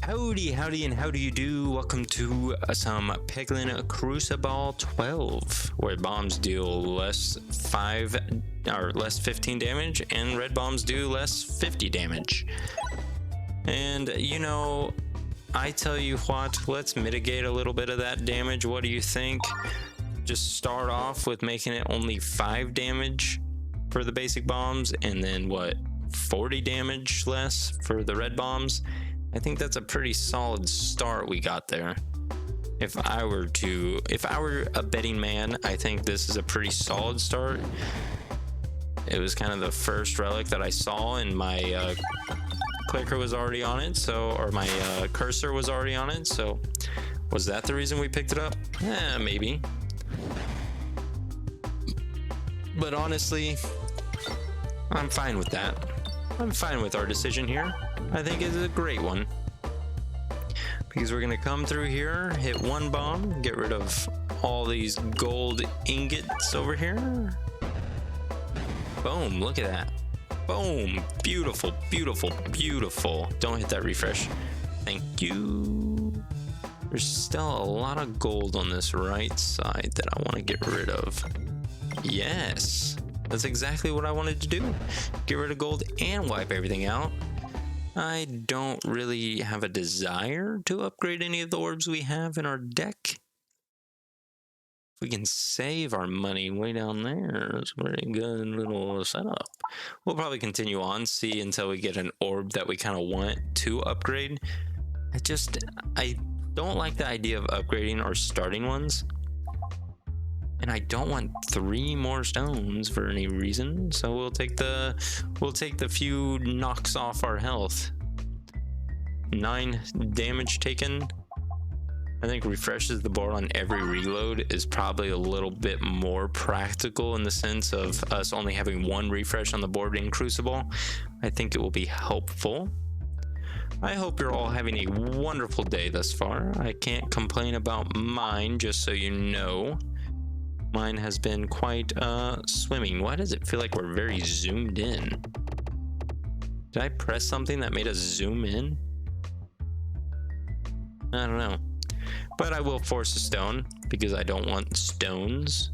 Howdy, howdy, and how do you do? Welcome to some Peglin Cruciball 12, where bombs deal less 15 damage, and red bombs do less 50 damage. And you know, I tell you what, let's mitigate a little bit of that damage. What do you think? Just start off with making it only 5 damage for the basic bombs, and then 40 damage less for the red bombs. I think that's a pretty solid start we got there. If I were a betting man, I think this is a pretty solid start. It was kind of the first relic that I saw, and my clicker was already on it, or my cursor was already on it. So, was that the reason we picked it up? Maybe. But honestly, I'm fine with that. I'm fine with our decision here. I think it's a great one. Because we're going to come through here, hit one bomb, get rid of all these gold ingots over here. Boom, look at that. Boom. Beautiful, beautiful, beautiful. Don't hit that refresh. Thank you. There's still a lot of gold on this right side that I want to get rid of. Yes. That's exactly what I wanted to do. Get rid of gold and wipe everything out. I don't really have a desire to upgrade any of the orbs we have in our deck. If we can save our money way down there, it's a very good little setup. We'll probably continue on, see until we get an orb that we kind of want to upgrade. I don't like the idea of upgrading or starting ones. And I don't want 3 more stones for any reason, so we'll take the few knocks off our health. 9 damage taken. I think refreshes the board on every reload is probably a little bit more practical in the sense of us only having 1 refresh on the board in Cruciball. I think it will be helpful. I hope you're all having a wonderful day thus far. I can't complain about mine, just so you know. Mine has been quite swimming. Why does it feel like we're very zoomed in? Did I press something that made us zoom in? I don't know. But I will force a stone because I don't want stones.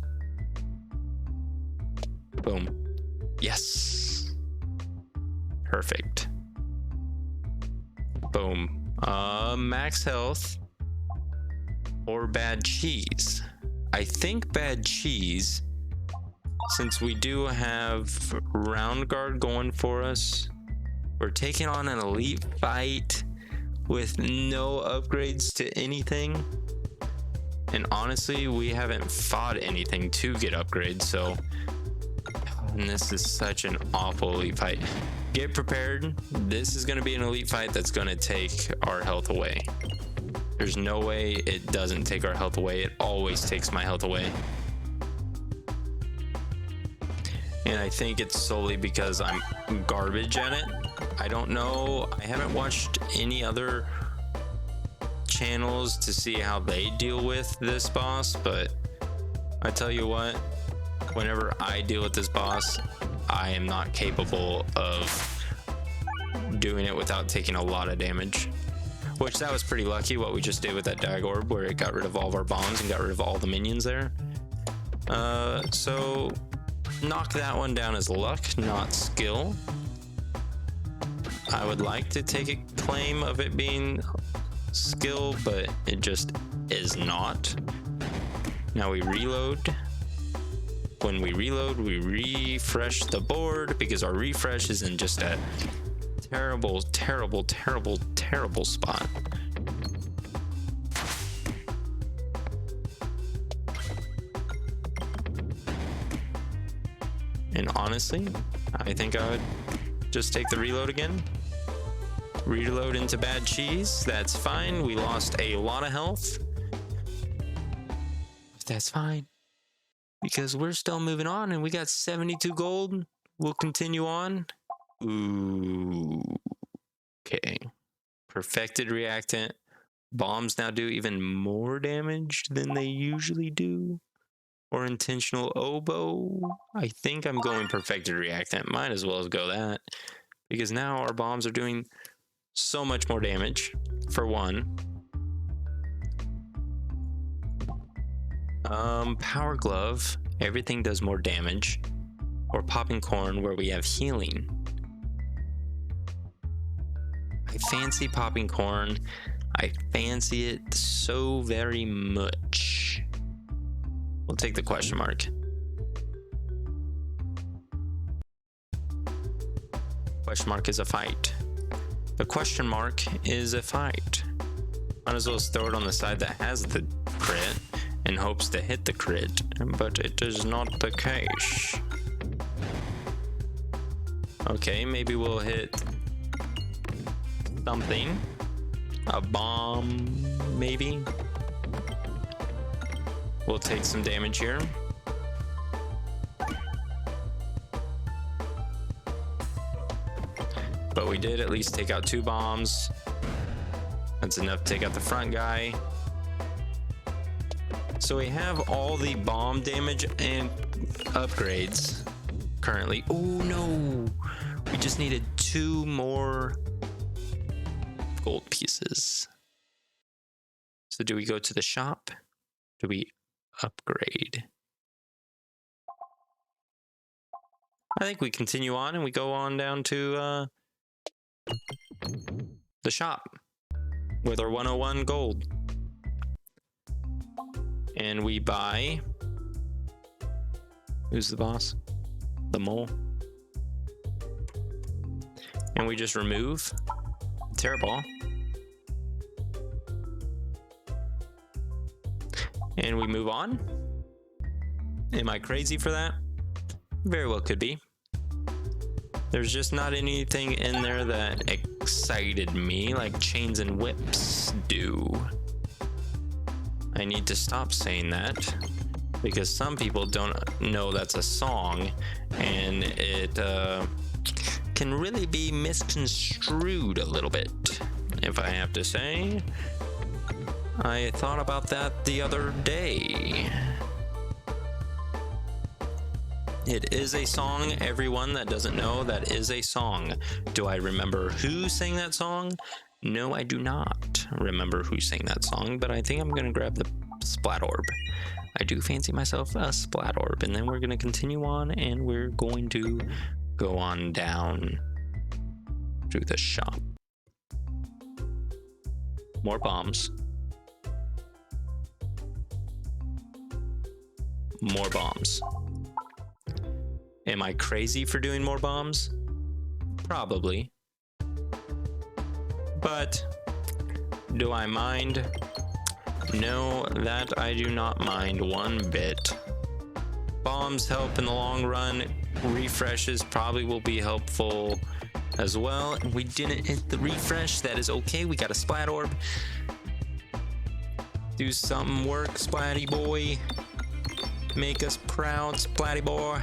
Boom. Yes. Perfect. Boom. Max health or bad cheese. I think bad cheese, since we do have round guard going for us. We're taking on an elite fight with no upgrades to anything. And honestly, we haven't fought anything to get upgrades, so and this is such an awful elite fight. Get prepared. This is going to be an elite fight that's going to take our health away. There's no way it doesn't take our health away. It always takes my health away. And I think it's solely because I'm garbage at it. I don't know. I haven't watched any other channels to see how they deal with this boss, but I tell you what, whenever I deal with this boss, I am not capable of doing it without taking a lot of damage. Which that was pretty lucky what we just did with that Dag Orb, where it got rid of all of our bombs and got rid of all the minions there. So knock that one down as luck, not skill. I would like to take a claim of it being skill, but it just is not. Now we reload. When we reload, we refresh the board because our refresh is in just a terrible, terrible, terrible, terrible spot. And honestly, I think I would just take the reload again. Reload into bad cheese. That's fine. We lost a lot of health. But that's fine. Because we're still moving on and we got 72 gold. We'll continue on. Ooh. Okay. Perfected reactant. Bombs now do even more damage than they usually do. Or intentional oboe. I think I'm going perfected reactant. Might as well go that. Because now our bombs are doing so much more damage, for one. Power Glove, everything does more damage. Or Popping Corn, where we have healing. I fancy Popping Corn. I fancy it so very much. We'll take the question mark. Question mark is a fight. The question mark is a fight. Might as well throw it on the side that has the crit in hopes to hit the crit, but it is not the case. Okay, maybe we'll hit something. A bomb, maybe. We'll take some damage here. But we did at least take out 2 bombs. That's enough to take out the front guy. So we have all the bomb damage and upgrades currently. Oh no! We just needed 2 more gold pieces. So do we go to the shop? Do we upgrade? I think we continue on and we go on down to the shop with our 101 gold. And we buy... Who's the boss? The mole. And we just remove Terror Ball. And we move on. Am I crazy for that? Very well could be. There's just not anything in there that excited me like chains and whips do. I need to stop saying that because some people don't know that's a song and it can really be misconstrued a little bit, if I have to say. I thought about that the other day. It is a song, everyone that doesn't know, that is a song. Do I remember who sang that song? No, I do not remember who sang that song, but I think I'm going to grab the Splat Orb. I do fancy myself a Splat Orb, and then we're going to continue on, and we're going to go on down to the shop. More bombs. More bombs. Am I crazy for doing more bombs? Probably. But do I mind? No, that I do not mind one bit. Bombs help in the long run. Refreshes probably will be helpful as well. We didn't hit the refresh. That is okay. We got a Splat Orb. Do some work, Splatty boy. Make us proud, Splatty boy.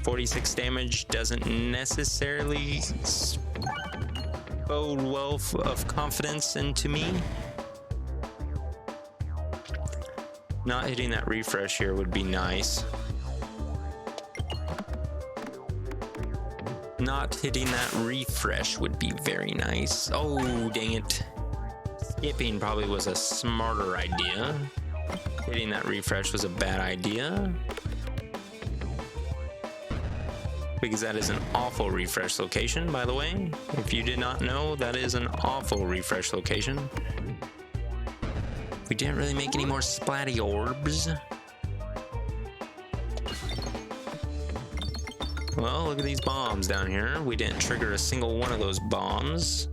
46 damage doesn't necessarily bode well of confidence into me. Not hitting that refresh here would be nice. Not hitting that refresh would be very nice. Oh, dang it. Skipping probably was a smarter idea. Hitting that refresh was a bad idea. Because that is an awful refresh location, by the way. If you did not know, that is an awful refresh location. We didn't really make any more Splatty Orbs. Well, look at these bombs down here. We didn't trigger a single one of those bombs.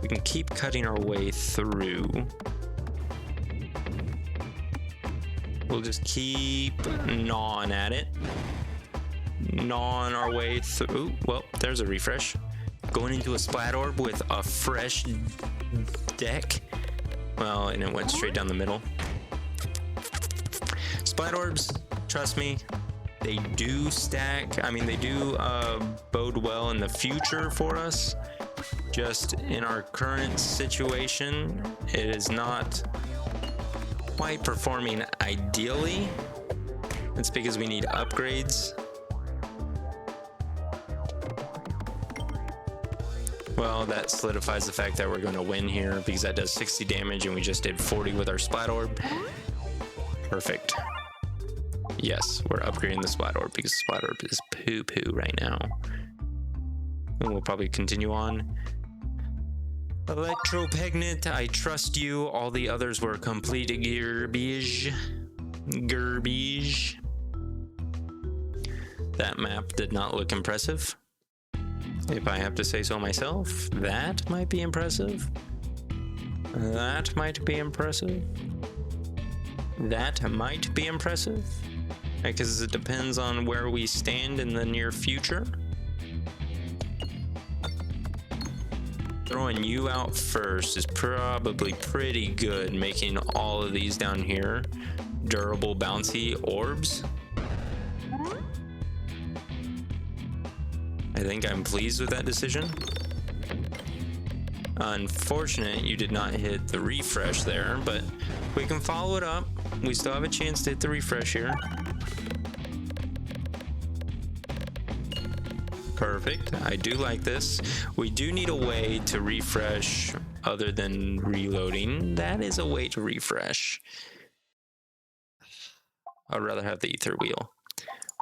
We can keep cutting our way through. We'll just keep gnawing at it. Gnawing our way through. Well, there's a refresh. Going into a Splat Orb with a fresh deck. Well, and it went straight down the middle. Splat Orbs, trust me, they do stack. I mean, they do bode well in the future for us. Just in our current situation, it is not quite performing ideally. It's because we need upgrades. Well, that solidifies the fact that we're going to win here because that does 60 damage and we just did 40 with our Splat Orb. Perfect. Yes, we're upgrading the Splat Orb because Splat Orb is poo-poo right now. And we'll probably continue on. Electro-Pegnant, I trust you. All the others were complete garbage. Garbage. That map did not look impressive. If I have to say so myself, that might be impressive. That might be impressive. That might be impressive. Because it depends on where we stand in the near future. Throwing you out first is probably pretty good, making all of these down here durable, bouncy orbs. I think I'm pleased with that decision. Unfortunate you did not hit the refresh there, but we can follow it up. We still have a chance to hit the refresh here. Perfect. I do like this. We do need a way to refresh other than reloading. That is a way to refresh. I'd rather have the ether wheel.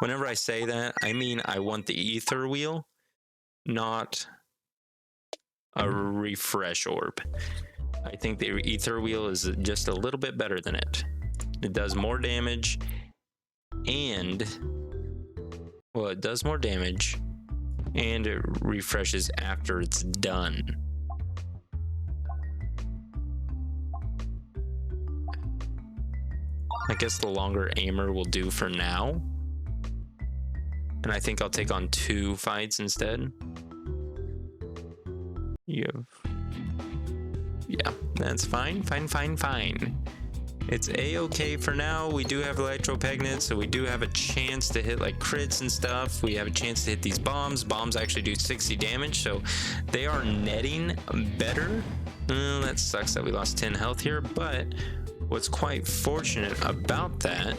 Whenever I say that, I mean I want the ether wheel, not a refresh orb. I think the ether wheel is just a little bit better than it. It does more damage and, well, it does more damage and it refreshes after it's done. I guess the longer aimer will do for now. And I think I'll take on 2 fights instead. Yeah, that's fine. Fine. It's a-okay for now. We do have Electro-Pegnant, so we do have a chance to hit like crits and stuff. We have a chance to hit these bombs. Bombs actually do 60 damage, so they are netting better. That sucks that we lost 10 health here, but what's quite fortunate about that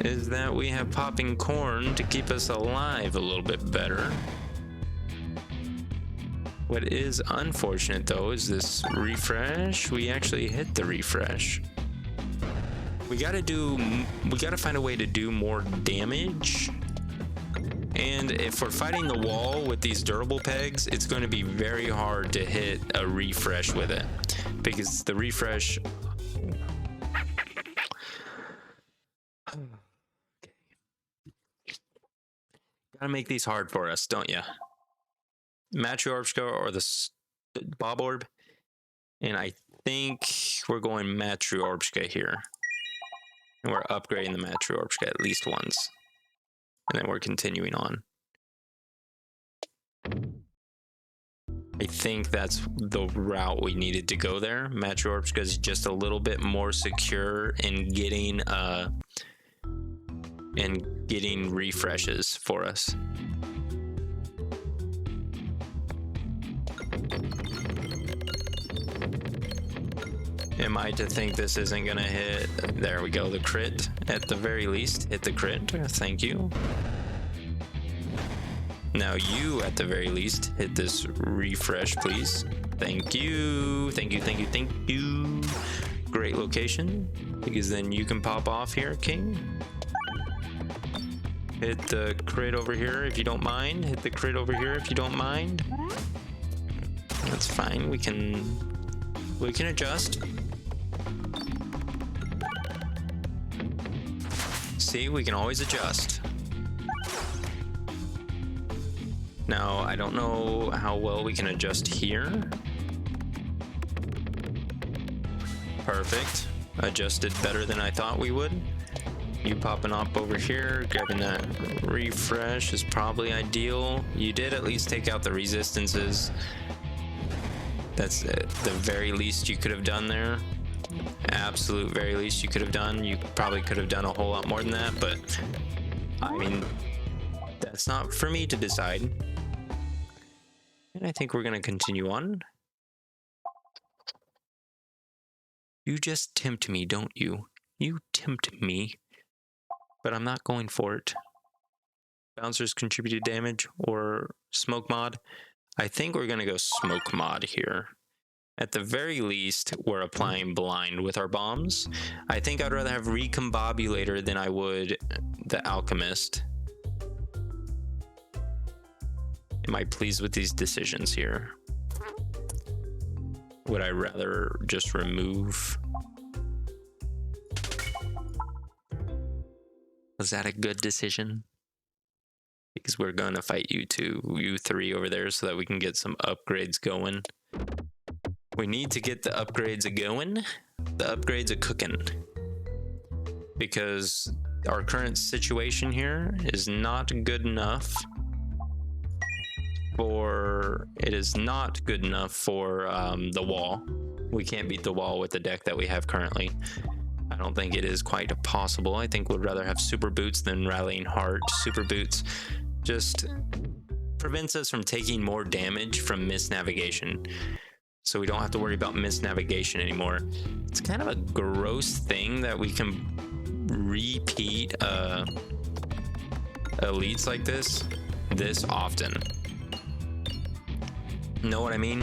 is that we have popping corn to keep us alive a little bit better. What is unfortunate though is this refresh. We actually hit the refresh. We gotta find a way to do more damage. And if we're fighting the wall with these durable pegs, it's going to be very hard to hit a refresh with it because the refresh. Gotta make these hard for us, don't ya? Matryorbska or the Bob Orb. And I think we're going Matryorbska here. And we're upgrading the Matryorbska at least once. And then we're continuing on. I think that's the route we needed to go there. Matryorbska is just a little bit more secure in getting refreshes for us. Am I to think this isn't gonna hit? There we go, the crit. At the very least, hit the crit. Thank you. Now you, at the very least, hit this refresh, please. Thank you. Thank you. Great location, because then you can pop off here, King. Hit the crit over here if you don't mind. Hit the crit over here if you don't mind. That's fine. We can adjust. See, we can always adjust. Now, I don't know how well we can adjust here. Perfect. Adjusted better than I thought we would. You popping up over here, grabbing that refresh is probably ideal. You did at least take out the resistances. That's the very least you could have done there. Absolute very least you could have done. You probably could have done a whole lot more than that, but I mean, that's not for me to decide. And I think we're going to continue on. You just tempt me, don't you? You tempt me, but I'm not going for it. Bouncers contributed damage or smoke mod. I think we're going to go smoke mod here. At the very least, we're applying blind with our bombs. I think I'd rather have Recombobulator than I would the Alchemist. Am I pleased with these decisions here? Would I rather just remove? Was that a good decision? Because we're gonna fight you two, you three over there, so that we can get some upgrades going. We need to get the upgrades going. The upgrades are cooking. Because our current situation here is not good enough for... It is not good enough for the wall. We can't beat the wall with the deck that we have currently. I don't think it is quite possible. I think we'd rather have Super Boots than Rallying Heart. Super Boots just prevents us from taking more damage from misnavigation. So we don't have to worry about misnavigation anymore. It's kind of a gross thing that we can repeat elites like this often. Know what I mean?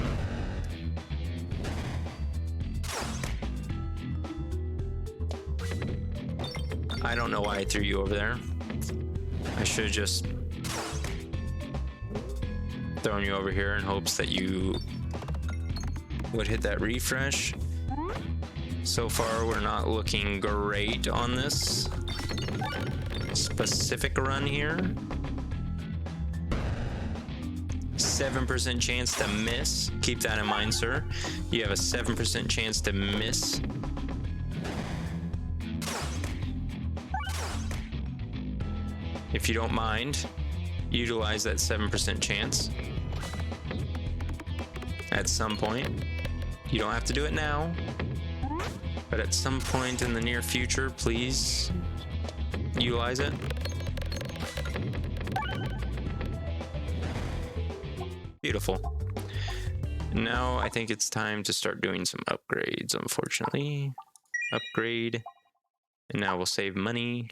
I don't know why I threw you over there. I should have just thrown you over here in hopes that you would hit that refresh. So far, we're not looking great on this specific run here. 7% chance to miss. Keep that in mind, sir. You have a 7% chance to miss. If you don't mind, utilize that 7% chance at some point. You don't have to do it now, but at some point in the near future, please utilize it. Beautiful. Now I think it's time to start doing some upgrades, unfortunately. Upgrade. And now we'll save money.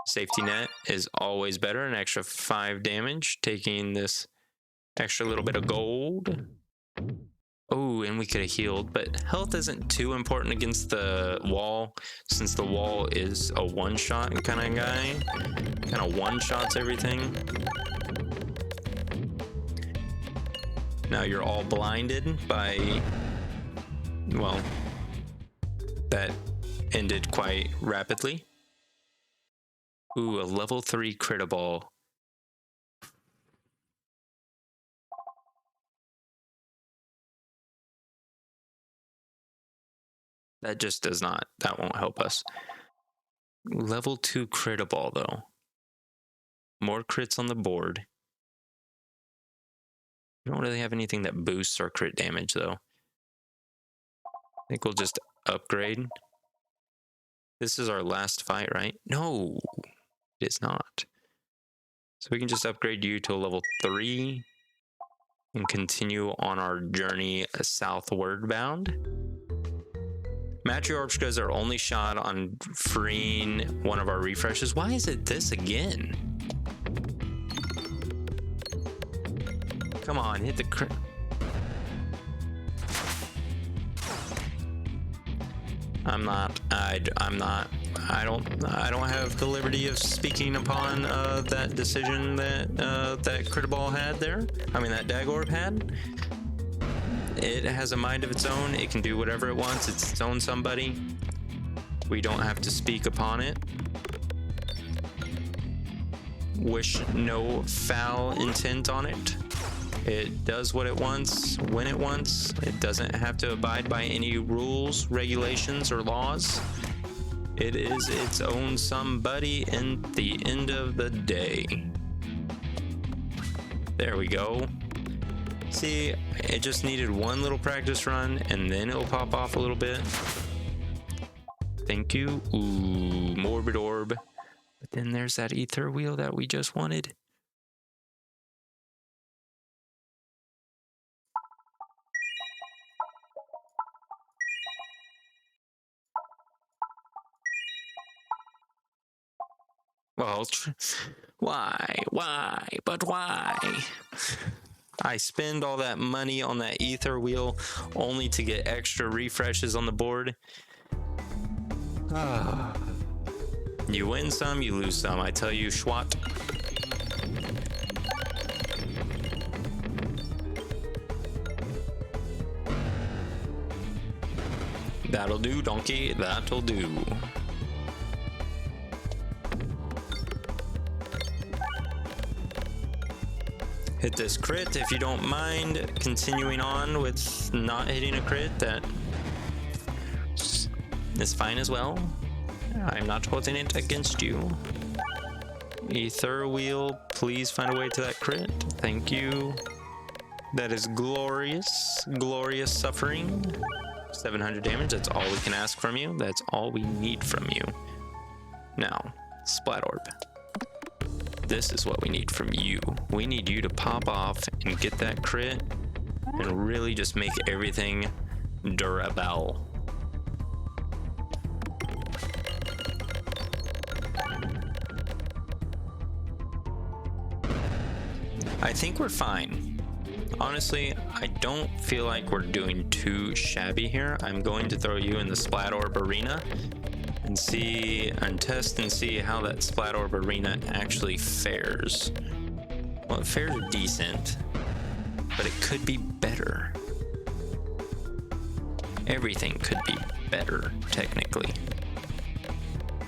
Safety net is always better. An extra 5 damage, taking this extra little bit of gold. Oh, and we could have healed, but health isn't too important against the wall, since the wall is a one-shot kind of guy. Kind of one-shots everything. Now you're all blinded by... Well, that ended quite rapidly. Ooh, a level 3 Cruciball. That just does not, that won't help us. Level 2 Cruciball though. More crits on the board. We don't really have anything that boosts our crit damage though. I think we'll just upgrade. This is our last fight, right? No, it is not. So we can just upgrade you to a level 3 and continue on our journey southward bound. Match your orbs because our only shot on freeing one of our refreshes. Why is it this again? Come on, hit the crit. I don't have the liberty of speaking upon that decision that that Cruciball had there. I mean, that Dagorb had. It has a mind of its own. It can do whatever it wants. It's its own somebody. We don't have to speak upon it. Wish no foul intent on it. It does what it wants, when it wants. It doesn't have to abide by any rules, regulations, or laws. It is its own somebody in the end of the day. There we go. See, it just needed one little practice run, and then it'll pop off a little bit. Thank you. Ooh, Morbid Orb. But then there's that Ether Wheel that we just wanted. Well, Why? Why? But why? I spend all that money on that ether wheel only to get extra refreshes on the board. You win some, you lose some. I tell you, Schwat. That'll do, donkey. That'll do. Hit this crit if you don't mind continuing on with not hitting a crit. That is fine as well. I'm not holding it against you. Ether wheel, please find a way to that crit. Thank you. That is glorious. Glorious suffering. 700 damage, that's all we can ask from you. That's all we need from you. Now, Splat Orb. This is what we need from you. We need you to pop off and get that crit and really just make everything durable. I think we're fine. Honestly, I don't feel like we're doing too shabby here. I'm going to throw you in the Splat Orb Arena and test and see how that Splat Orb Arena actually fares. Well, it fares decent, but it could be better. Everything could be better, technically.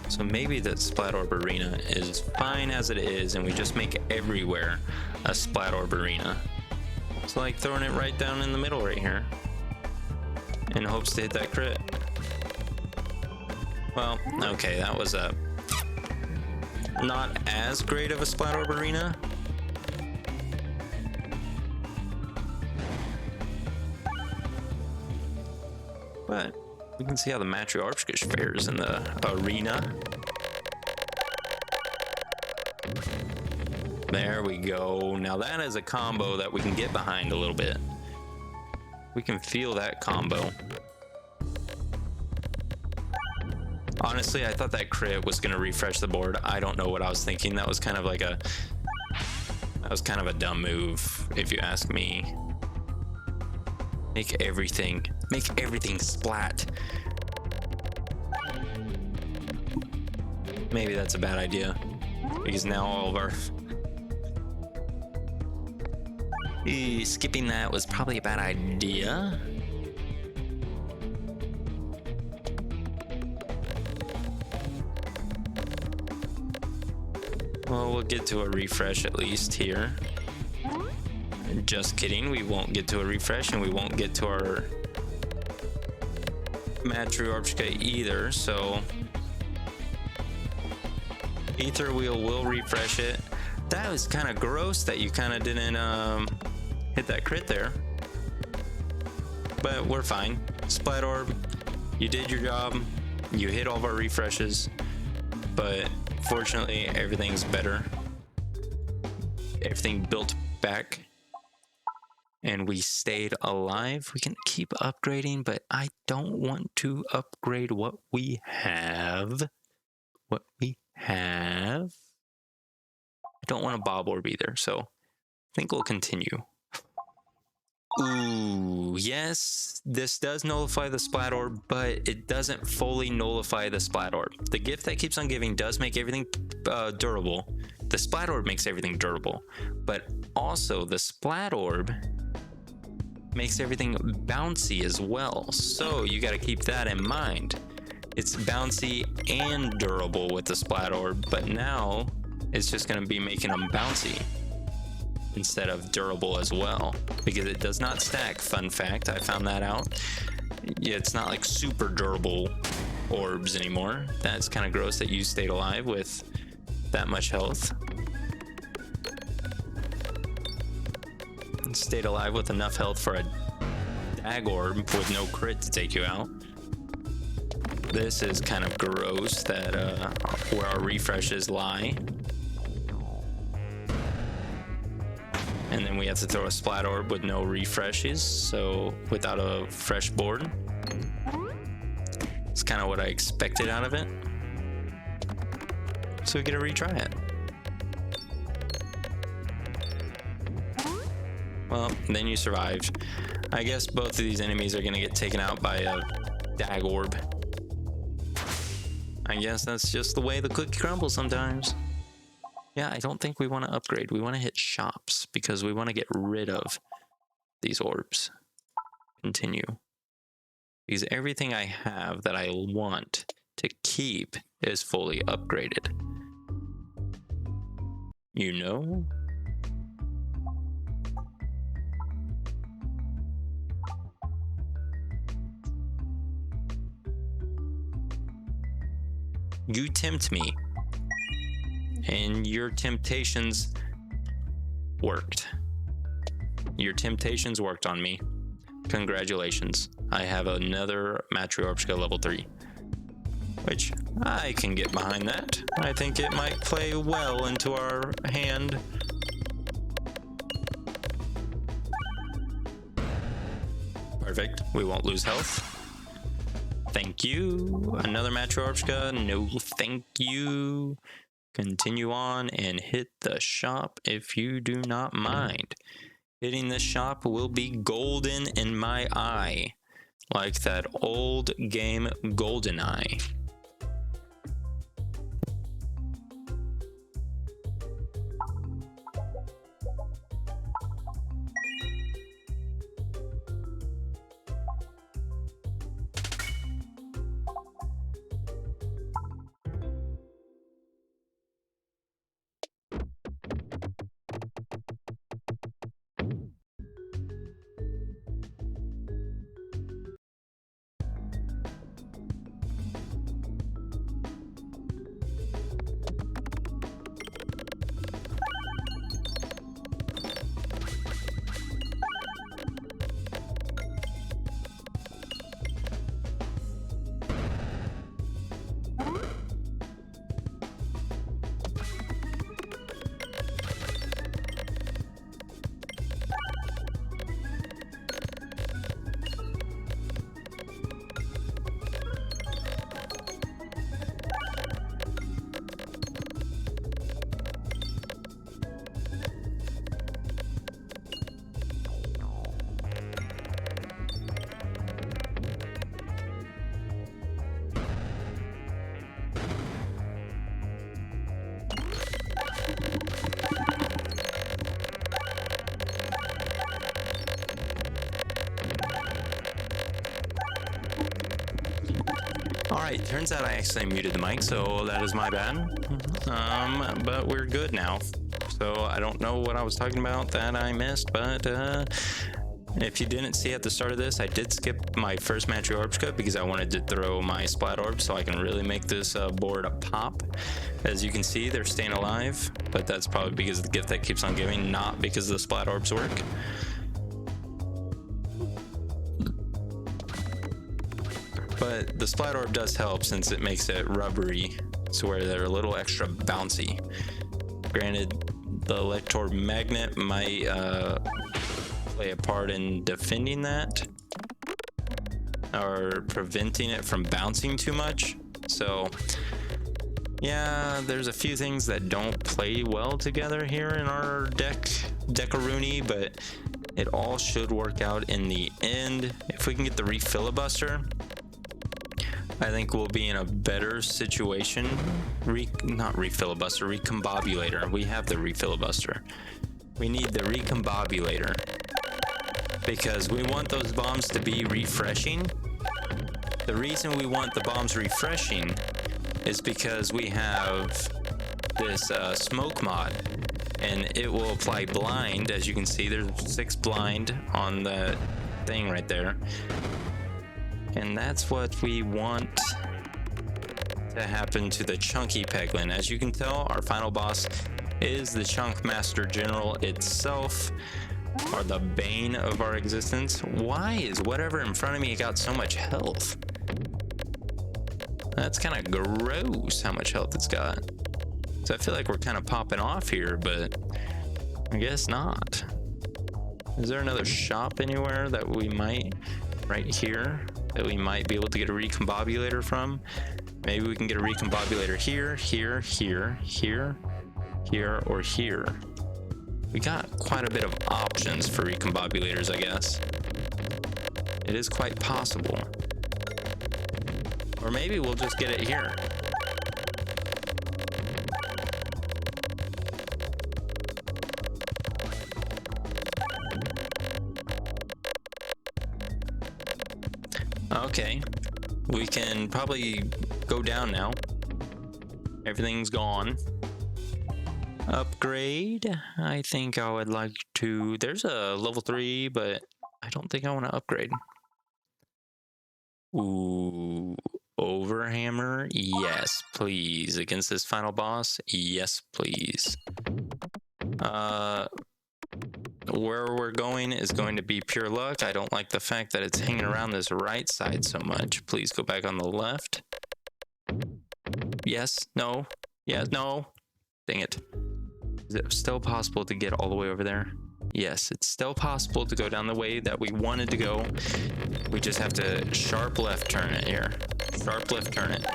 So maybe that Splat Orb Arena is fine as it is, and we just make everywhere a Splat Orb Arena. It's like throwing it right down in the middle right here in hopes to hit that crit. Well, okay, that was a not as great of a Splat Orb Arena. But we can see how the Matriarchkish fares in the arena. There we go. Now that is a combo that we can get behind a little bit. We can feel that combo. Honestly, I thought that crit was going to refresh the board. I don't know what I was thinking. That was kind of like a dumb move, if you ask me. Make everything splat. Maybe that's a bad idea, because now all of our skipping that was probably a bad idea. Well, we'll get to a refresh at least here. Just kidding, we won't get to a refresh, and we won't get to our Matriarchka either, so Ether Wheel will refresh it. That was kind of gross that you kind of didn't hit that crit there. But we're fine. Splat Orb, you did your job. You hit all of our refreshes. But fortunately, everything's better. Everything built back. And we stayed alive. We can keep upgrading, but I don't want to upgrade what we have. I don't want a Bob Orb either, so I think we'll continue. Ooh, yes, this does nullify the Splat Orb, but it doesn't fully nullify the Splat Orb. The gift that keeps on giving does make everything durable. The Splat Orb makes everything durable, but also the Splat Orb makes everything bouncy as well. So you got to keep that in mind. It's bouncy and durable with the Splat Orb, but now it's just going to be making them bouncy instead of durable as well, because it does not stack. Fun fact, I found that out. Yeah, it's not like super durable orbs anymore. That's kind of gross that you stayed alive with that much health. And stayed alive with enough health for a dag orb with no crit to take you out. This is kind of gross that where our refreshes lie. And then we have to throw a Splat Orb with no refreshes, so without a fresh board. It's kind of what I expected out of it. So we get to retry it. Well, then you survived. I guess both of these enemies are gonna get taken out by a dag orb. I guess that's just the way the cookie crumbles sometimes. Yeah, I don't think we want to upgrade. We want to hit shops because we want to get rid of these orbs. Continue. Because everything I have that I want to keep is fully upgraded. You know? You tempt me. And your temptations worked. Your temptations worked on me. Congratulations. I have another Matryoshka level 3. Which I can get behind that. I think it might play well into our hand. Perfect. We won't lose health. Thank you. Another Matryoshka. No, thank you. Continue on and hit the shop if you do not mind. Hitting the shop will be golden in my eye, like that old game GoldenEye. Alright, turns out I actually muted the mic, so that is my bad. But we're good now. So I don't know what I was talking about that I missed, but if you didn't see at the start of this, I did skip my first Matryoshka because I wanted to throw my splat orbs so I can really make this board a pop. As you can see, they're staying alive, but that's probably because of the gift that keeps on giving, not because the splat orbs work. But the splat orb does help since it makes it rubbery, so where they're a little extra bouncy. Granted, the Elector Magnet might play a part in defending that or preventing it from bouncing too much. So yeah, there's a few things that don't play well together here in our Deckaroonie, but it all should work out in the end. If we can get the refilibuster, I think we'll be in a better situation. Not refilibuster, recombobulator. We have the refilibuster. We need the recombobulator because we want those bombs to be refreshing. The reason we want the bombs refreshing is because we have this smoke mod, and it will apply blind. As you can see, there's 6 blind on the thing right there. And that's what we want to happen to the chunky Peglin. As you can tell, our final boss is the Chunk Master General itself, or the bane of our existence. Why is whatever in front of me got so much health? That's kind of gross how much health it's got. So I feel like we're kind of popping off here, but I guess not. Is there another shop anywhere that we might, right here, that we might be able to get a recombobulator from? Maybe we can get a recombobulator here, here, here, here, here, or here. We got quite a bit of options for recombobulators, I guess. It is quite possible. Or maybe we'll just get it here. Okay, we can probably go down now. Everything's gone. Upgrade. I think I would like to. There's a level 3, but I don't think I want to upgrade. Ooh, Overhammer. Yes, please. Against this final boss. Yes, please. Where we're going is going to be pure luck. I don't like the fact that it's hanging around this right side so much. Please go back on the left. Yes, no, yeah, no. Dang it. Is it still possible to get all the way over there? Yes, it's still possible to go down the way that we wanted to go. We just have to sharp left turn it here. Sharp left turn it.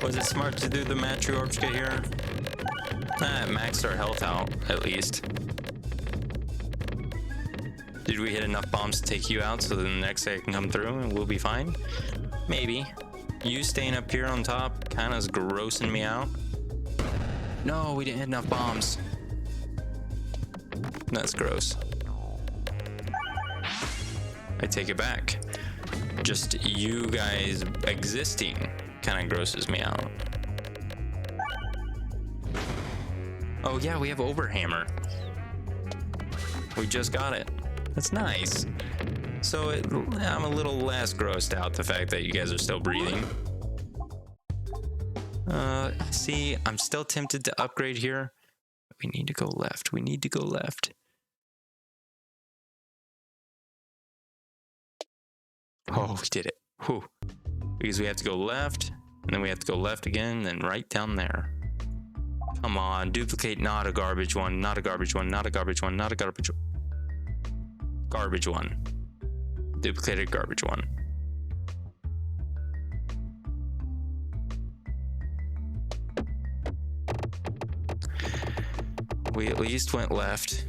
Was it smart to do the match orbs get here? It maxed our health out, at least. Did we hit enough bombs to take you out so then the next guy can come through and we'll be fine? Maybe. You staying up here on top kind of is grossing me out. No, we didn't hit enough bombs. That's gross. I take it back. Just you guys existing kind of grosses me out. Oh yeah, we have Overhammer. We just got it. That's nice. So I'm a little less grossed out the fact that you guys are still breathing. See, I'm still tempted to upgrade here. We need to go left. We need to go left. Oh, we did it. Whew. Because we have to go left, and then we have to go left again, and then right down there. Come on, duplicate not a garbage one, not a garbage one, not a garbage one, not a garbage one. Garbage one. Duplicated garbage one. We at least went left.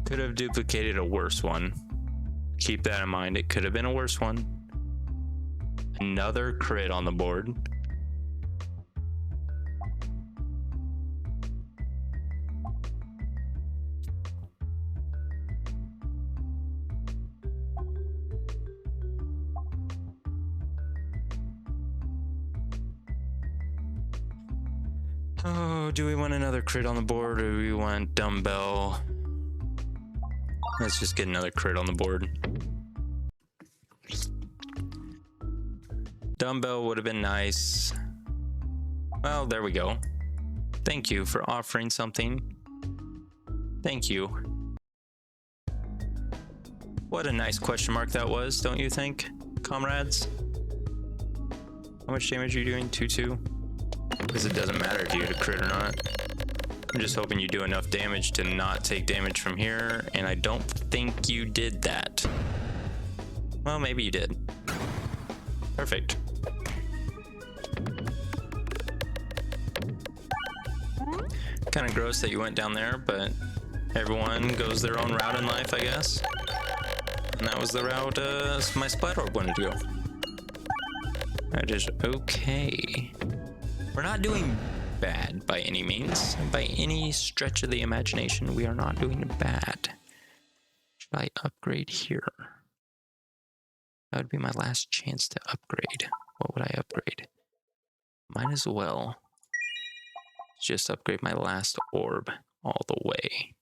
Could have duplicated a worse one. Keep that in mind. It could have been a worse one. Another crit on the board. Oh, do we want another crit on the board or do we want dumbbell? Let's just get another crit on the board. Dumbbell would have been nice. Well, there we go. Thank you for offering something. Thank you. What a nice question mark that was, don't you think, comrades? How much damage are you doing? 2-2? Because it doesn't matter to you to crit or not. I'm just hoping you do enough damage to not take damage from here, and I don't think you did that. Well, maybe you did. Perfect. Kind of gross that you went down there, but everyone goes their own route in life, I guess. And that was the route my Splat Orb wanted to go. That is okay. We're not doing bad by any means. By any stretch of the imagination, we are not doing bad. Should I upgrade here? That would be my last chance to upgrade. What would I upgrade? Might as well just upgrade my last orb all the way.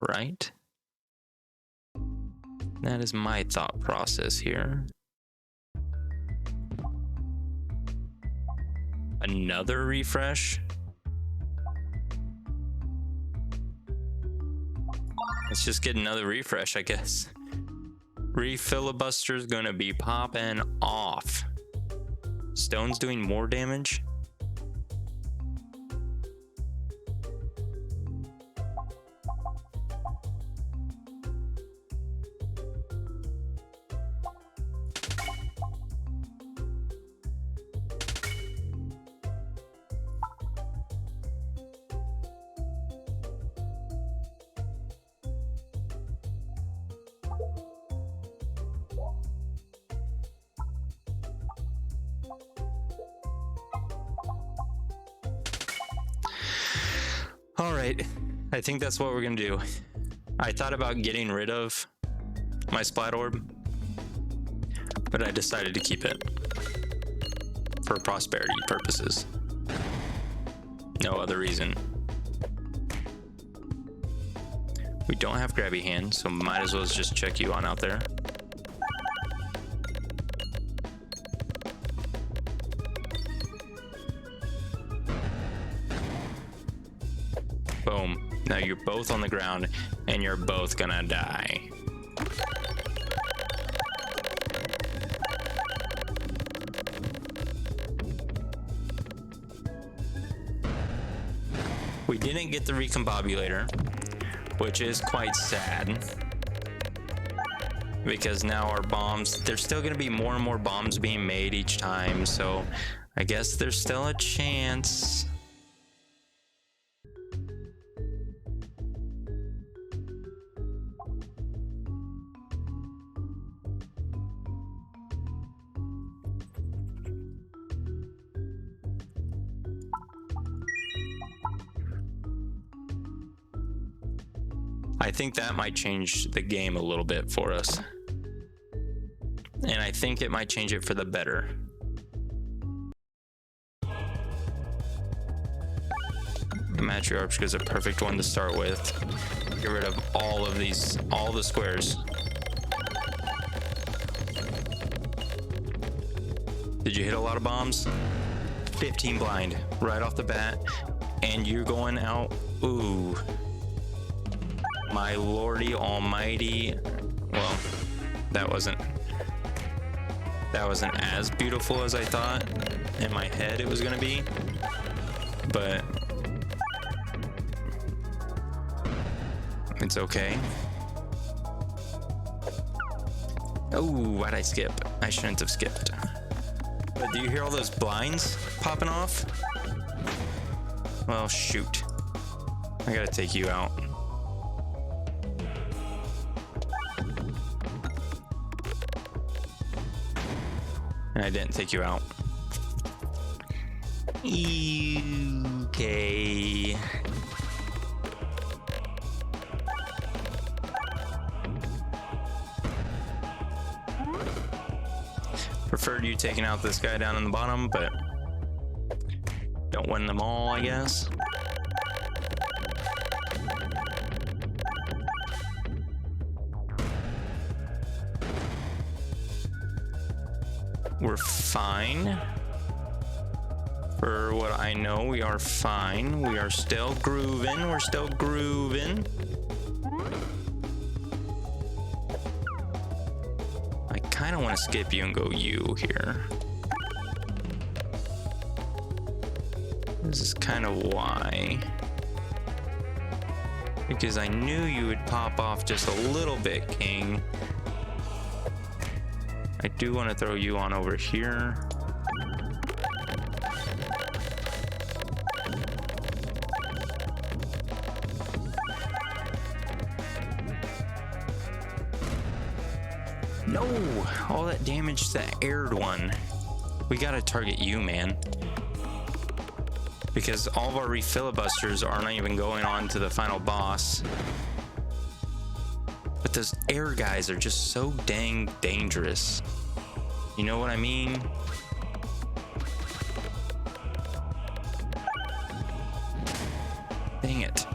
Right? That is my thought process here. Another refresh? Let's just get another refresh, I guess. Refilibuster's gonna be popping off. Stone's doing more damage. All right, I think that's what we're gonna do. I thought about getting rid of my splat orb, but I decided to keep it for prosperity purposes. No other reason. We don't have grabby hand, so might as well just check you on out there. Boom. Now you're both on the ground and you're both gonna die. We didn't get the recombobulator, which is quite sad, because now our bombs, there's still going to be more and more bombs being made each time, so I guess there's still a chance. I think that might change the game a little bit for us. And I think it might change it for the better. The matriarch is a perfect one to start with. Get rid of all of these, all the squares. Did you hit a lot of bombs? 15 blind right off the bat. And you're going out. Ooh. My lordy almighty. Well, that wasn't as beautiful as I thought in my head it was gonna be, but it's okay. Oh, why'd I skip? I shouldn't have skipped. But do you hear all those blinds popping off? Well, shoot. I gotta take you out. And I didn't take you out. Okay. Preferred you taking out this guy down in the bottom, but don't win them all, I guess. We're fine. For what I know, we are fine. We are still grooving. We're still grooving. I kind of want to skip you and go you here. This is kind of why. Because I knew you would pop off just a little bit, King. I do want to throw you on over here. No! All that damage to that aired one. We gotta target you, man. Because all of our refillibusters aren't even going on to the final boss. But those air guys are just so dang dangerous. You know what I mean? Dang it.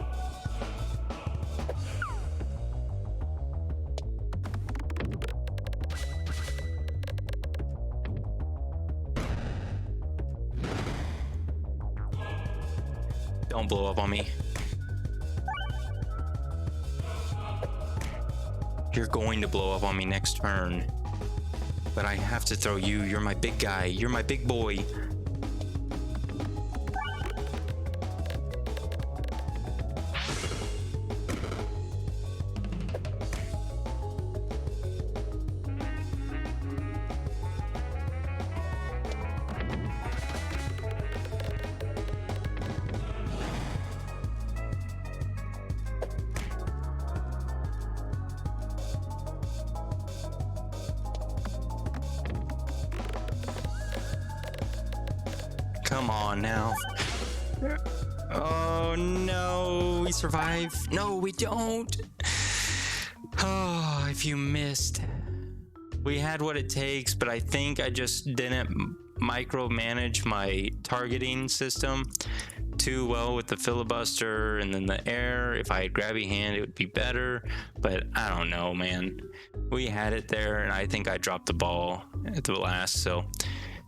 Don't blow up on me. You're going to blow up on me next turn. But I have to throw you. You're my big guy. You're my big boy. Come on now. Oh no. survive? No, we don't. Oh, if you missed. We had what it takes, but I think I just didn't micromanage my targeting system too well with the filibuster and then the air. If I had grabby hand, it would be better, but I don't know, man. We had it there, and I think I dropped the ball at the last. So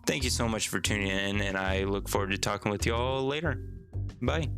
thank you so much for tuning in, and I look forward to talking with you all later. Bye.